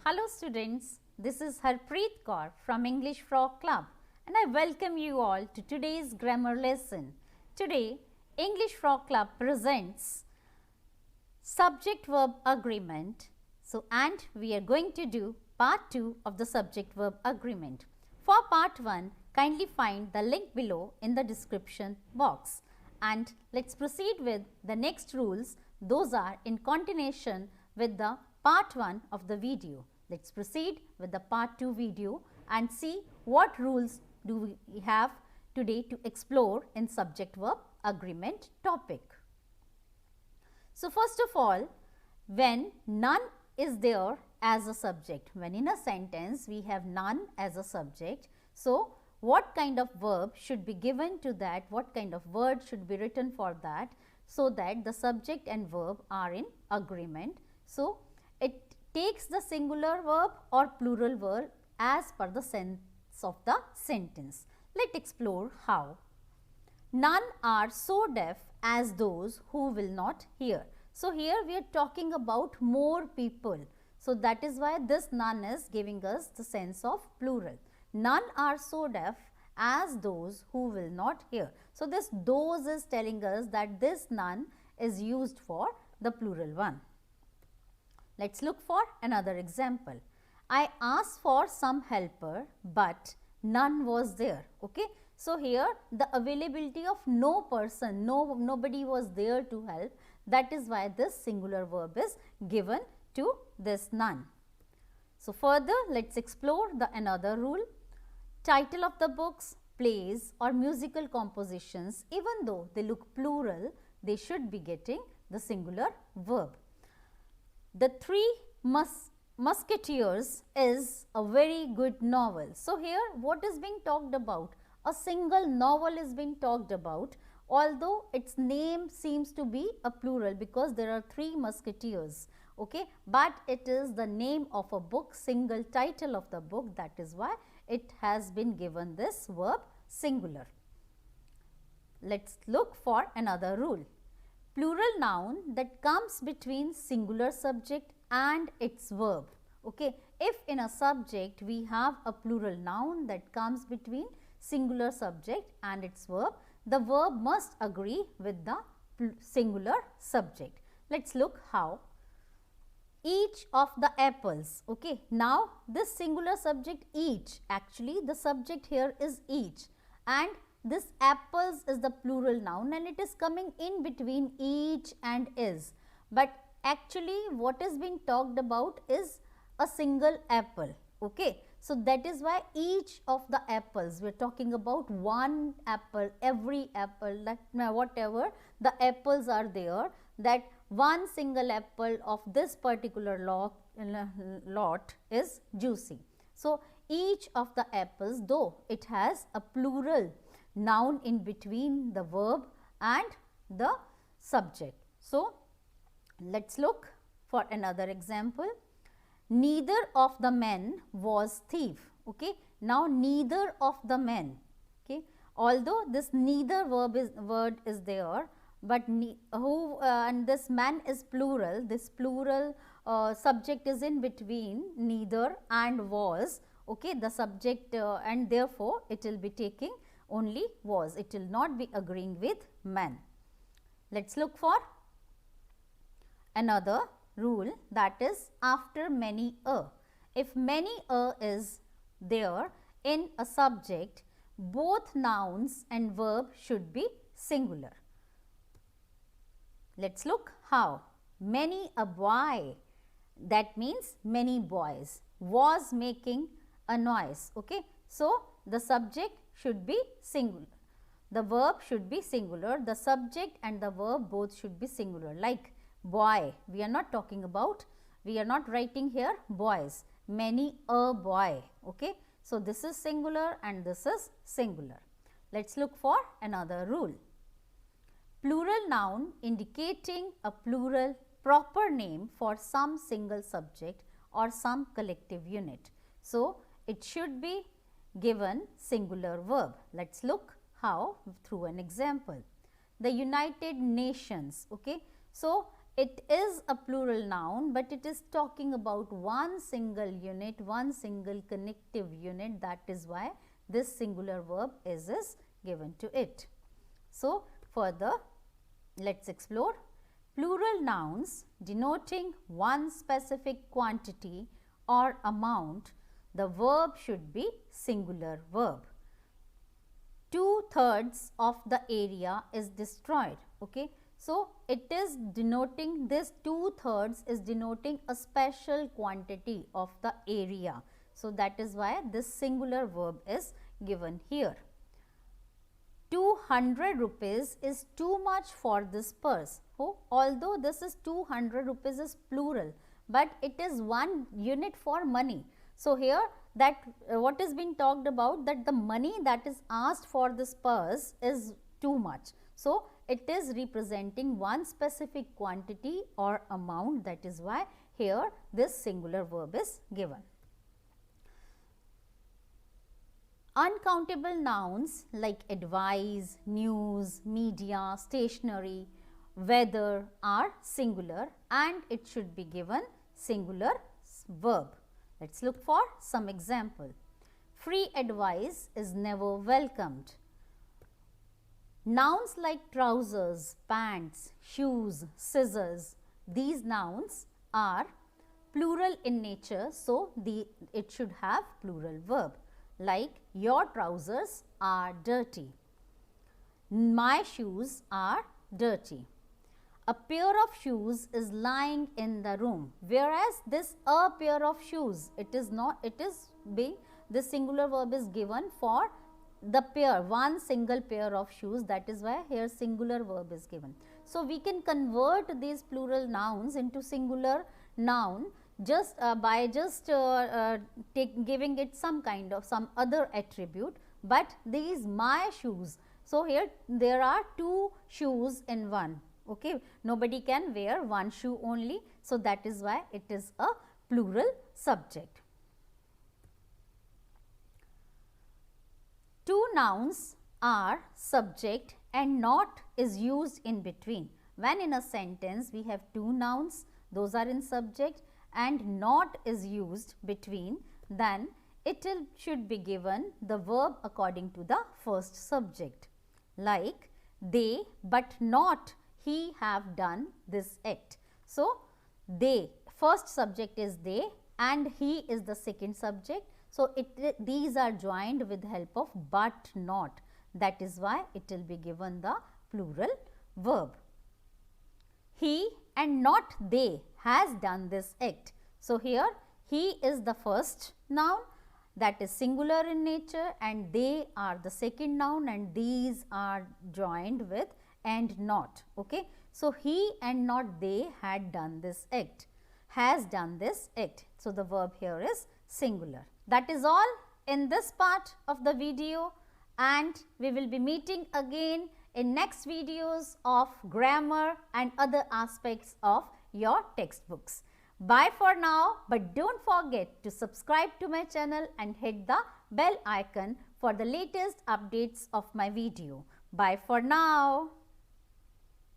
Hello students, this is Harpreet Kaur from English Frog Club and I welcome you all to today's grammar lesson. Today, English Frog Club presents subject verb agreement. And we are going to do part 2 of the subject verb agreement. For part 1, kindly find the link below in the description box. And let's proceed with the next rules. Those are in continuation with the part 1 of the video. Let's proceed with the part 2 video and see what rules do we have today to explore in subject verb agreement topic. So, first of all, when none is there as a subject, when in a sentence we have none as a subject, so what kind of verb should be given to that, what kind of word should be written for that, so that the subject and verb are in agreement. So, it takes the singular verb or plural verb as per the sense of the sentence. Let's explore how. None are so deaf as those who will not hear. So, here we are talking about more people. So, that is why this none is giving us the sense of plural. None are so deaf as those who will not hear. So, this those is telling us that this none is used for the plural one. Let's look for another example. I asked for some helper, but none was there. Okay. So, here the availability of no person, nobody was there to help. That is why this singular verb is given to this none. So, further let's explore the another rule. Title of the books, plays or musical compositions, even though they look plural, they should be getting the singular verb. The Three Musketeers is a very good novel. So, here what is being talked about? A single novel is being talked about, although its name seems to be a plural because there are three musketeers, okay, but it is the name of a book, single title of the book, that is why it has been given this verb singular. Let's look for another rule. Plural noun that comes between singular subject and its verb. Okay. If in a subject we have a plural noun that comes between singular subject and its verb, the verb must agree with the singular subject. Let's look how. Each of the apples. Okay. Now, this singular subject each, actually the subject here is each, and this apples is the plural noun and it is coming in between each and is, but actually what is being talked about is a single apple. Okay. So, that is why each of the apples, we are talking about one apple, every apple, that whatever the apples are there, that one single apple of this particular lot is juicy. So, each of the apples, though it has a plural noun in between the verb and the subject. So, let's look for another example. Neither of the men was thief. Okay. Now, neither of the men, okay, although this neither word is there, but who and this man is plural, this plural subject is in between neither and was, okay, the subject and therefore, it will be taking only was, it will not be agreeing with man. Let's look for another rule, that is after many a. If many a is there in a subject, both nouns and verb should be singular. Let's look how. Many a boy, that means many boys, was making a noise. Okay. So, the subject should be singular, the verb should be singular, the subject and the verb both should be singular. Like boy, we are not talking about, we are not writing here boys, many a boy. Okay. So, this is singular and this is singular. Let's look for another rule. Plural noun indicating a plural proper name for some single subject or some collective unit. So, it should be given singular verb. Let's look how through an example. The United Nations. Okay. So, it is a plural noun, but it is talking about one single unit, one single connective unit. That is why this singular verb is given to it. So, further let us explore. Plural nouns denoting one specific quantity or amount, the verb should be singular verb. 2/3 of the area is destroyed. Okay. So, it is denoting, this 2/3 is denoting a special quantity of the area. So, that is why this singular verb is given here. 200 rupees is too much for this purse. Oh, although this is 200 rupees is plural, but it is one unit for money. So, here that what is being talked about, that the money that is asked for this purse is too much. So, it is representing one specific quantity or amount. That is why here this singular verb is given. Uncountable nouns like advice, news, media, stationery, weather are singular and it should be given singular verb. Let us look for some example. Free advice is never welcomed. Nouns like trousers, pants, shoes, scissors, these nouns are plural in nature. So, it should have plural verb. Like your trousers are dirty. My shoes are dirty. A pair of shoes is lying in the room, whereas this a pair of shoes, it is not, it is being, this singular verb is given for the pair, one single pair of shoes. That is why here singular verb is given. So, we can convert these plural nouns into singular noun just by just giving it some kind of some other attribute, but these my shoes. So, here there are two shoes in one. Okay, nobody can wear one shoe only. So, that is why it is a plural subject. Two nouns are subject and not is used in between. When in a sentence we have two nouns, those are in subject and not is used between, then it should be given the verb according to the first subject. Like they but not he have done this act. So, they, first subject is they and he is the second subject. So, these are joined with the help of but not. That is why it will be given the plural verb. He and not they has done this act. So, here he is the first noun, that is singular in nature, and they are the second noun and these are joined with and not. Okay. So, he and not they had done this act, has done this act. So, the verb here is singular. That is all in this part of the video, and we will be meeting again in next videos of grammar and other aspects of your textbooks. Bye for now, but don't forget to subscribe to my channel and hit the bell icon for the latest updates of my video. Bye for now.